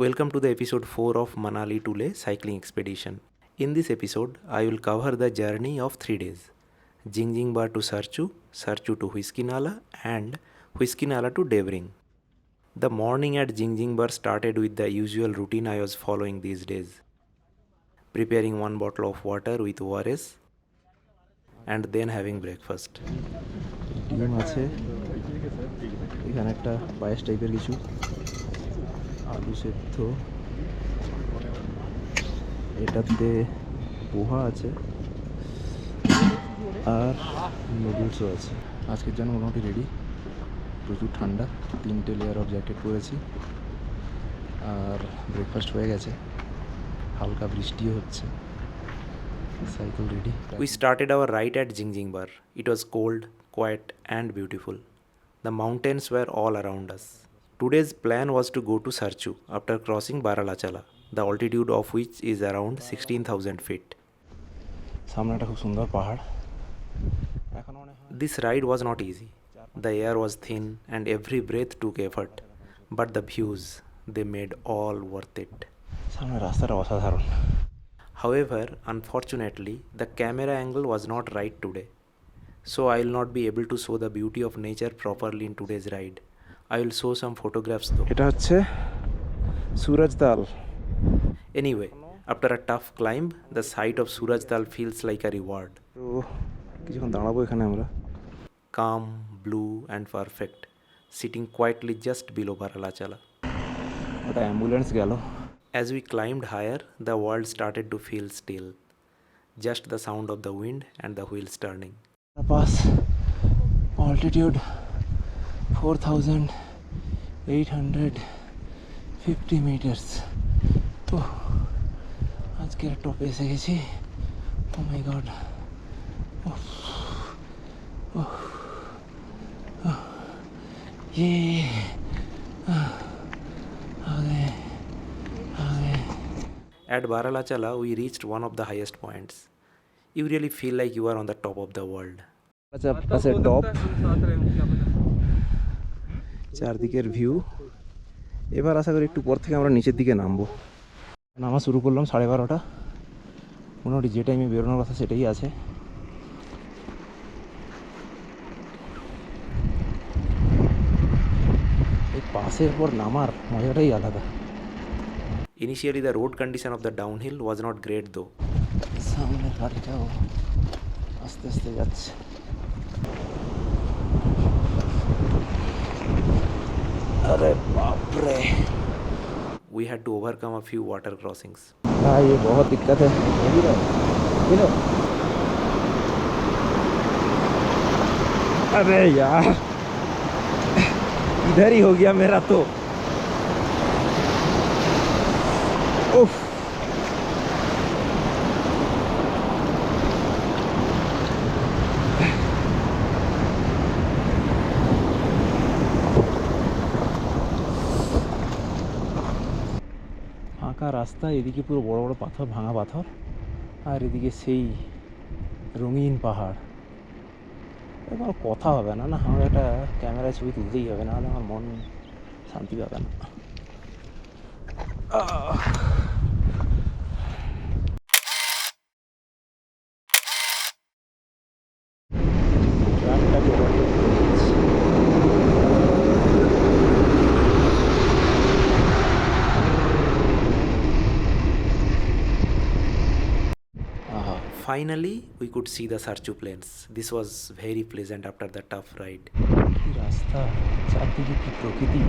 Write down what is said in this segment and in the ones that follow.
Welcome to the episode 4 of Manali to Leh cycling expedition. In this episode, I will cover the journey of 3 days. Jingjingbar to Sarchu, Sarchu to Whiskey Nala and Whiskey Nala to Devring. The morning at Jingjingbar started with the usual routine I was following these days. Preparing one bottle of water with ORS and then having breakfast. ডিম আছে, এখানে একটা পায়েস টাইপের কিছু, আলু সেদ্ধ, এটাতে পোহা আছে আর নুডলসও আছে। আজকের জন্য মোটামুটি রেডি। প্রচুর ঠান্ডা, 3টে লেয়ার অফ জ্যাকেট পরেছি আর ব্রেকফাস্ট হয়ে গেছে, হালকা বৃষ্টিও হচ্ছে। Cycle ready. We started our ride at Jingjingbar. It was cold, quiet and beautiful. The mountains were all around us. Today's plan was to go to Sarchu after crossing Baralachala, the altitude of which is around 16,000 feet. সামনে একটা খুব সুন্দর পাহাড়। This ride was not easy. The air was thin and every breath took effort, but the views, they made all worth it. সামনে রাস্তাটা অসাধারণ। However, unfortunately, the camera angle was not right today. So I will not be able to show the beauty of nature properly in today's ride. I will show some photographs though. এটা হচ্ছে সুরজতাল। Anyway, after a tough climb, the sight of Surajtal feels like a reward. তো কিছুক্ষণ দাঁড়াবো এখানে আমরা। Calm, blue and perfect, sitting quietly just below Baralachala. ওটা ambulance গেল। As we climbed higher, the world started to feel still. Just the sound of the wind and the wheels turning. Pass altitude 4,850 meters. তো আজকের টপে এসে গেছি। ও মাই god, At Baralachala, we reached one of the highest points. You really feel like you are on the top of the world. আছে top, চারদিকের view. এবার আশা করি একটু পর থেকে আমরা নিচের দিকে নামবো। নামা শুরু করলাম 12:30। মোটামুটি যে টাইমে বেরোনোর কথা সেটাই আছে। এই পাশের পর নামার মজাটাই আলাদা। Initially, the road condition of the downhill was not great though. সামনের গাড়িটাও আস্তে আস্তে যাচ্ছে। আরে বাপরে, We had to overcome a few water crossings. हाँ ये बहुत दिक्कत है। अरे यार, इधर ही हो गया मेरा तो। उफ, ফাঁকা রাস্তা, এদিকে পুরো বড় বড় পাথর, ভাঙা পাথর, আর এদিকে সেই রঙিন পাহাড়। এবার কথা হবে না, না আমার একটা ক্যামেরায় ছবি তুলতেই হবে, নাহলে আমার মন শান্তি পাবে না। Finally, we could see the Sarchu plains. This was very pleasant after the tough ride. কি রাস্তা, চারদিকে কি প্রকৃতি,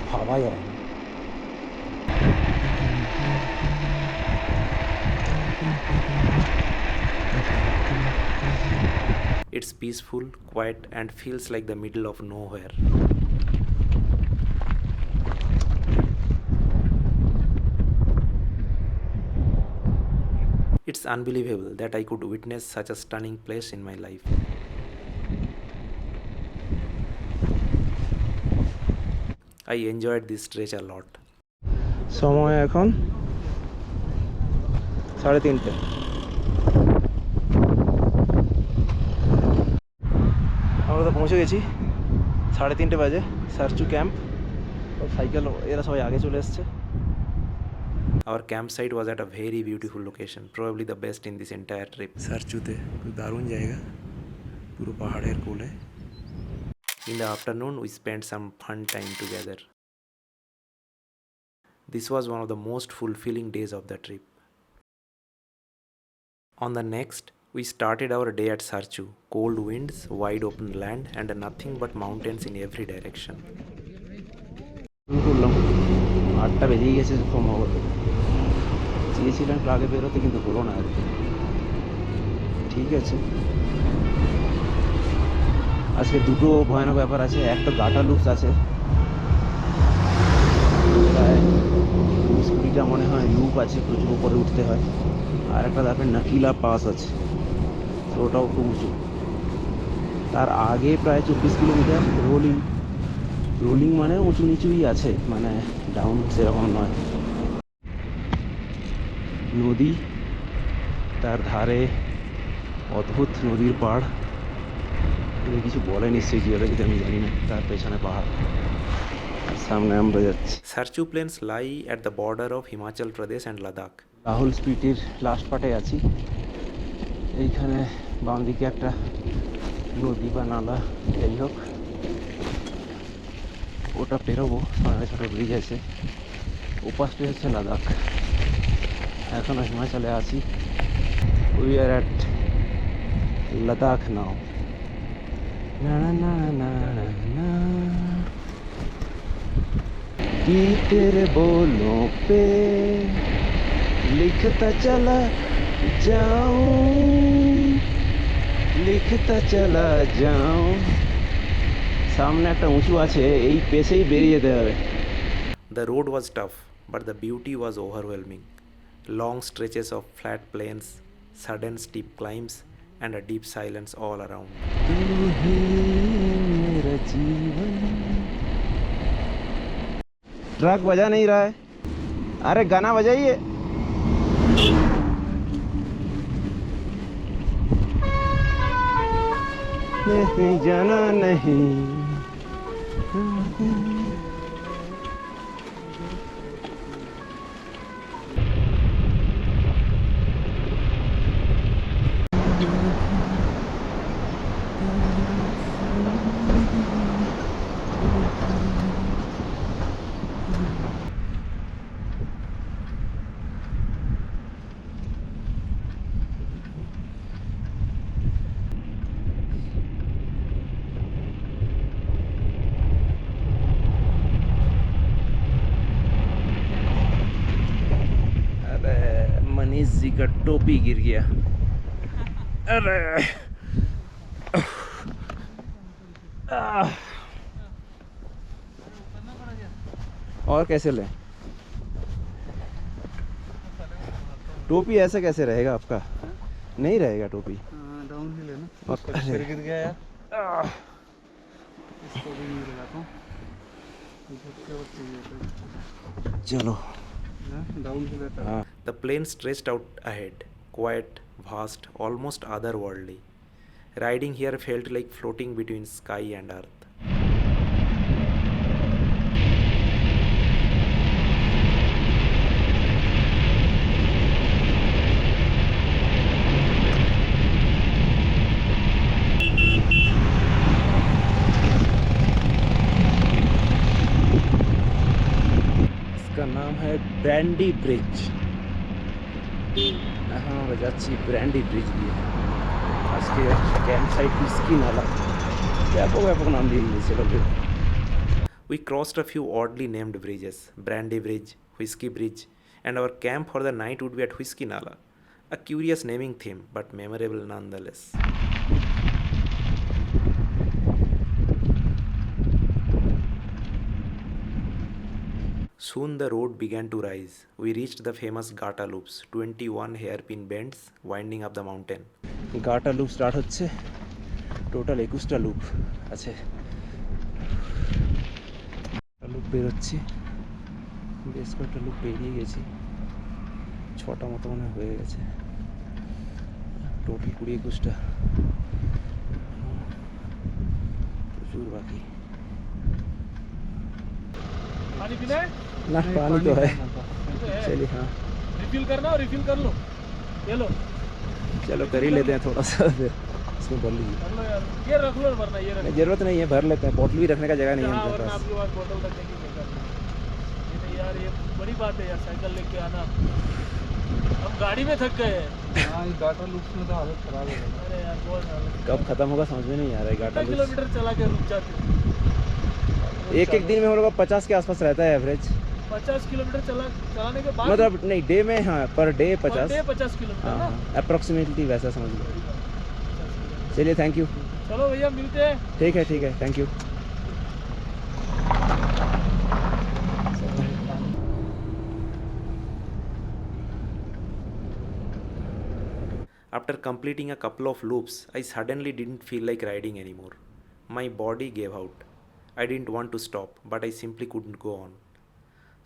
ভাবা যায় না। It's peaceful, quiet and feels like the middle of nowhere. It's unbelievable that I could witness such a stunning place in my life. I enjoyed this stretch a lot. সময় এখন 3:30। আমরা তো পৌঁছে গেছি, 3:30 বাজে। সারচু ক্যাম্প সব সাইকেল এরা সবাই আগে চলে এসছে। Our campsite was at a very beautiful location, probably the best in this entire trip. সারচুতে খুব দারুণ জায়গা, পুরো পাহাড়ের কোলে। In the afternoon, we spent some fun time together. This was one of the most fulfilling days of the trip. On the next, we started our day at Sarchu. Cold winds, wide open land, and nothing but mountains in every direction. করলাম 8টা বেজেই গেছে সম্ভবত। চেয়েছিলাম একটু আগে বেরোতে, কিন্তু হলো না আর কি। ঠিক আছে, আজকে দুটো ভয়ানক ব্যাপার আছে। একটা গাটা লুপস আছে, প্রায় 20-20টা মনে হয় লুপ আছে, প্রচুর উপরে উঠতে হয়। আর একটা তারপরে নাকিলা পাস আছে, তো ওটাও একটু উঁচু। তার আগে প্রায় 24 কিলোমিটার রোলিং মানে উঁচু নিচুই আছে, মানে ডাউন সেরকম নয়। নদী, তার ধারে অদ্ভুত নদীর পাড়, কিছু বলে নিশ্চয়ই জিওলজিতে, আমি জানি না। তার পেছনে পাহাড়, সামনে আমরা যাচ্ছি। Sarchu plains lie at the border of Himachal Pradesh and Ladakh. Rahul স্পিটির লাস্ট পার্টে আছি। এইখানে বাম দিকে একটা নদী বা নালা, যাই হোক, ওটা পেরোবো। সামনে ছোটো ব্রিজ আছে, ওপাশটি হচ্ছে লাদাখ। এখনও হিমাচলে আছি। উই আর অ্যাট লাদাখ নাও। না না না না না, कि तेरे बोलों पे लिखता चला जाऊं। সামনে একটা উঁচু আছে, এই পেছেই বেরিয়ে যেতে হবে। The road was tough, but the beauty was overwhelming. Long stretches of flat plains, sudden steep climbs, and a deep silence all around. तू ही मेरा जीवन। ट्रक बजा नहीं रहा है, अरे गाना बजाइए। नहीं जाना नहीं। मनीष जी का टोपी गिर गया। अरे और कैसे लें? टोपी ऐसे कैसे रहेगा आपका? नहीं रहेगा टोपी। डाउन हिल है ना, फिर गिर गया यार। इसको भी नहीं लगाता हूँ। चलो, डाउन हिल है। हाँ। The plain stretched out ahead, quiet, vast, almost otherworldly. Riding here felt like floating between sky and earth. इसका नाम है ব্র্যান্ডি ব্রিজ। এখন আমরা যাচ্ছি ব্র্যান্ডি ব্রিজ দিয়ে। আজকে ক্যাম্প সাইট হুইস্কি নালা, ব্যাপক নাম দিয়ে দিয়েছে লোকে। We crossed a few oddly named bridges, Brandy Bridge, Whiskey Bridge, and our camp for the night would be at Whiskey Nala. A curious naming theme, but memorable nonetheless. Soon the road began to rise. We reached the famous Gata loops, 21 hairpin bends winding up the mountain. গাটা loop start হচ্ছে, total 21টা loop আছে। Loop বেরোচ্ছি, বেশ কয়েকটা loop পেরিয়ে গেছি, 6টা মতো মনে হয়ে গেছে। টোটাল 20-21টা, প্রচুর বাকি। पानी पीना है? ना पानी तो है। तो है। चलिए हाँ रिफिल करना हो रिफिल कर लो। ये लो चलो कर ही लेते हैं थोड़ा सा फिर इसमें भर लीजिए। कर लो यार। ये रख लो वरना ये रख नहीं ज़रूरत नहीं है, भर लेते हैं, बोतल भी रखने का जगह नहीं है हाँ, हमारे वरना पास। आपके पास बोतल रखने की जगह नहीं। ये नहीं यार, ये बड़ी बात है यार, साइकिल लेके आना। हम गाड़ी में थक गए हैं। हाँ, ये डाटा लूप्स में तो हालत खराब है। अरे यार बहुत हालत। कब ख़त्म होगा समझ में नहीं आ रहा है कितना गाटा। किलोमीटर चला के रुक जाते? एक दिन में हम लोग का 50 के आसपास रहता है एवरेज। 50 किलोमीटर चलाने के बाद मतलब नहीं डे में, हाँ पर डे 50। 50 किलोमीटर हाँ ना। हाँ अप्रॉक्सीमेटली वैसा समझ लो। चलिए थैंक यू। चलो भैया मिलते हैं। ठीक है thank you. After completing a couple of loops, I suddenly didn't feel like riding anymore. My body gave out. I didn't want to stop, but I simply couldn't go on.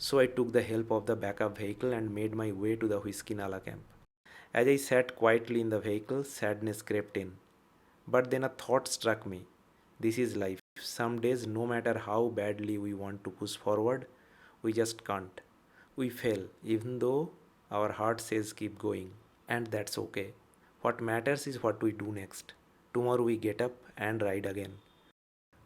So I took the help of the backup vehicle and made my way to the Whiskey Nala camp. As I sat quietly in the vehicle, sadness crept in. But then a thought struck me. This is life. Some days, no matter how badly we want to push forward, we just can't. We fail, even though our heart says keep going. And that's okay. What matters is what we do next. Tomorrow we get up and ride again.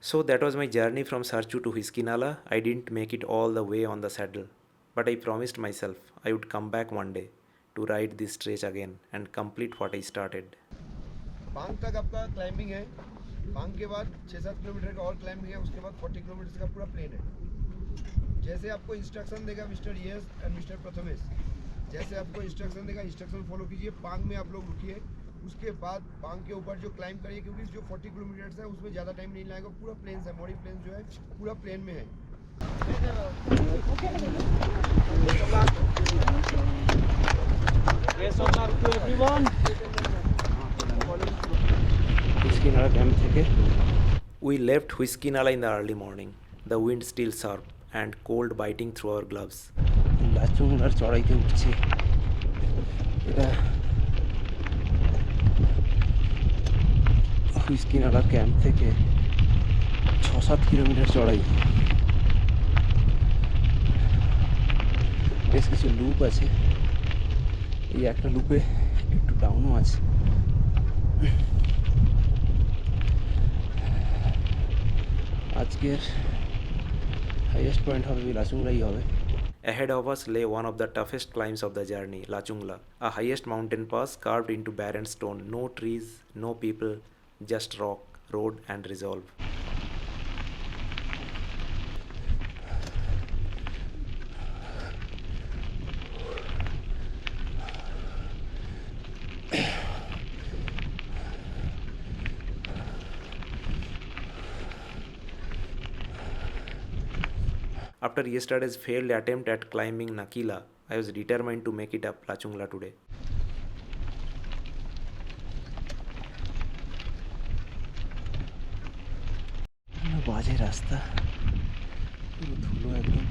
So that was my journey from Sarchu to Whiskey Nala. I didn't make it all the way on the saddle, but I promised myself I would come back one day to ride this stretch again and complete what I started. बांग तक आपका climbing है, बांग के बाद 6-7 kilometre का और climbing है, उसके बाद 40 किलोमीटर का पूरा प्लेन है। जैसे आपको इंस्ट्रक्शन देगा mister yes and mister Prathamesh, जैसे आपको इंस्ट्रक्शन देगा इंस्ट्रक्शन फॉलो कीजिए। बांग में आप लोग रुकिए, उसके बाद बांग के ऊपर जो क्लाइंब करिए, क्योंकि जो 40 किलोमीटर्स है उसमें ज़्यादा टाइम नहीं लगेगा। पूरा प्लेन है, मोड़ी प्लेन जो है पूरा प्लेन में है। Whiskey Nala camp থেকে We left Whiskey Nala in the early morning, the wind still sharp and cold biting through our gloves. লাচুংলার চড়াইতে উঠছি। এটা হুইস্কি নালা ক্যাম্প থেকে 6-7 কিলোমিটার চড়াই। বেশ কিছু লুপ আছে, এই একটা লুপে একটু ডাউনও আছে। আজকের হাইয়েস্ট পয়েন্ট হবে লাচুংলাই হবে। Ahead of us lay one of the toughest climbs of the journey, Lachungla, a highest mountain pass carved into barren stone. No trees, no people, just rock, road and resolve. After yesterday's failed attempt at climbing Nakila, I was determined to make it up Lachungla today. বাজে রাস্তা, পুরো ধুলো একদম।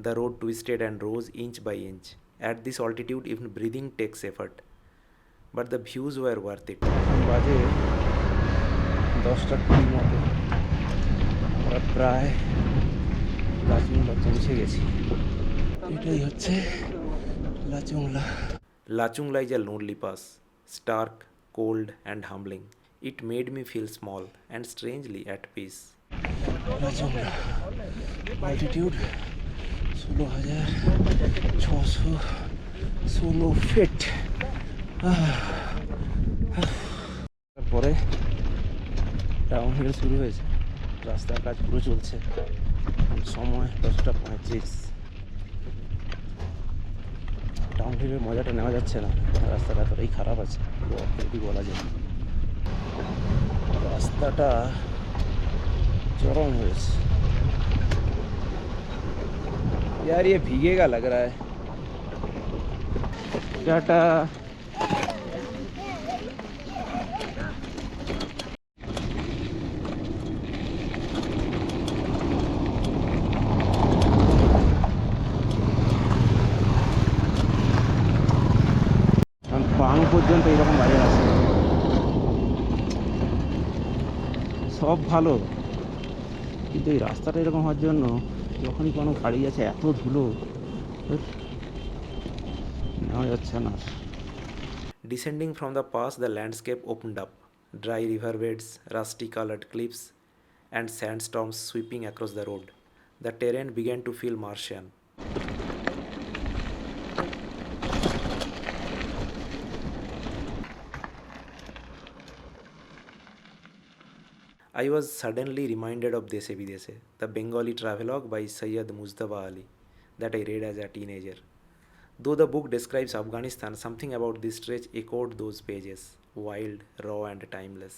The road twisted and rose inch by inch. At this altitude, even breathing takes effort. But the views were worth it. বাজে 10টা 20 মতো, আমরা প্রায় লাচুংলা পৌঁছে গেছি। এটাই হচ্ছে Lachungla. Lachungla is a lonely pass, stark, cold, and humbling. It made me feel small and strangely at peace. Lachungla altitude 16,616 feet. তারপরে ডাউন হিল শুরু হয়েছে, রাস্তার কাজ পুরো চলছে। সময় 10টা 35। ডাউন হিলের মজাটা নেওয়া যাচ্ছে না, রাস্তাটা এতটাই খারাপ আছে, যদি বলা যায়। রাস্তাটা चरम है यार, ये भीगेगा लग रहा है। टाटा। পর্যন্ত এরকম বাজার আছে, সব ভালো, কিন্তু এই রাস্তাটা এরকম হওয়ার জন্য যখনই কোনো গাড়ি আছে এত ধুলো, উফ, নেওয়া যাচ্ছে না। Descending from the pass, the landscape opened up. Dry riverbeds, rusty colored cliffs, and sandstorms sweeping across the road. The terrain began to feel Martian. I was suddenly reminded of Dese Videse, the Bengali travelogue by Sayyid Mujtaba Ali that I read as a teenager. Though the book describes Afghanistan, something about this stretch echoed those pages, wild, raw, and timeless.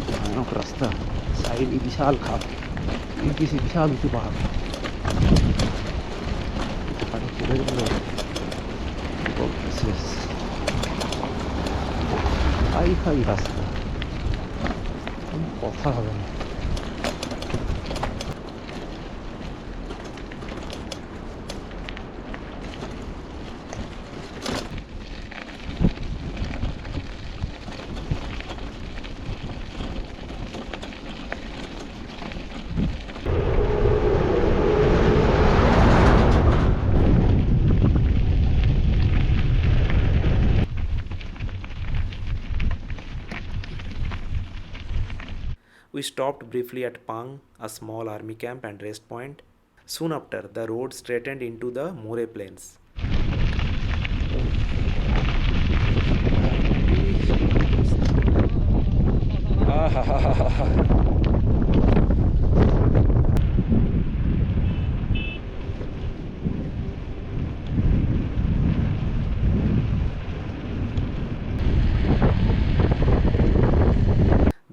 ভয়ানক রাস্তা, সাইডে বিশাল খাল, বিশাল উঁচু পাহাড়, পাহাড়ে পড়ে গেল শেষ। হাই ফাই রাস্তা, কোনো কথা হবে না। We stopped briefly at Pang, a small army camp and rest point. Soon after, the road straightened into the More Plains.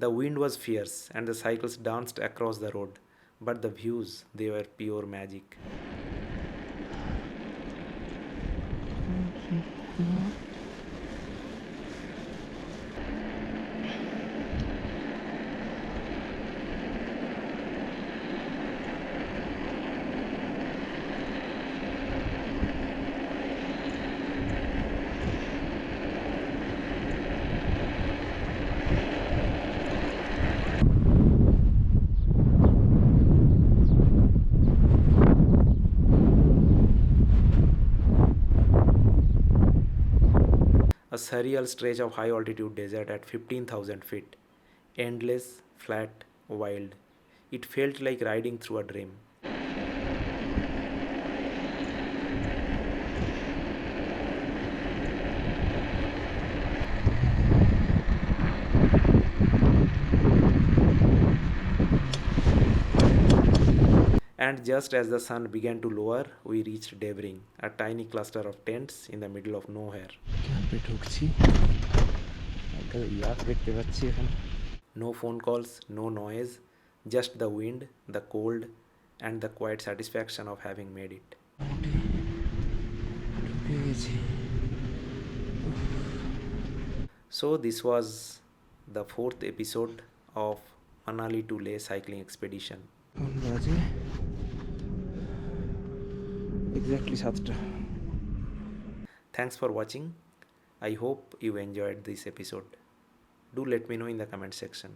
The wind was fierce and the cycles danced across the road, but the views, they were pure magic. A surreal stretch of high altitude desert at 15,000 feet. Endless, flat, wild. It felt like riding through a dream. And just as the sun began to lower, we reached Devring, a tiny cluster of tents in the middle of nowhere. ক্যাম্পে ঢুকছি, একটা ইয়াক দেখতে পাচ্ছি এখানে। No phone calls, no noise, just the wind, the cold, and the quiet satisfaction of having made it. ঢুকে গেছি। So, this was the 4th episode of Manali to Leh cycling expedition. কোন বাজে? Exactly 7টা। Thanks for watching. I hope you enjoyed this episode. Do let me know in the comment section.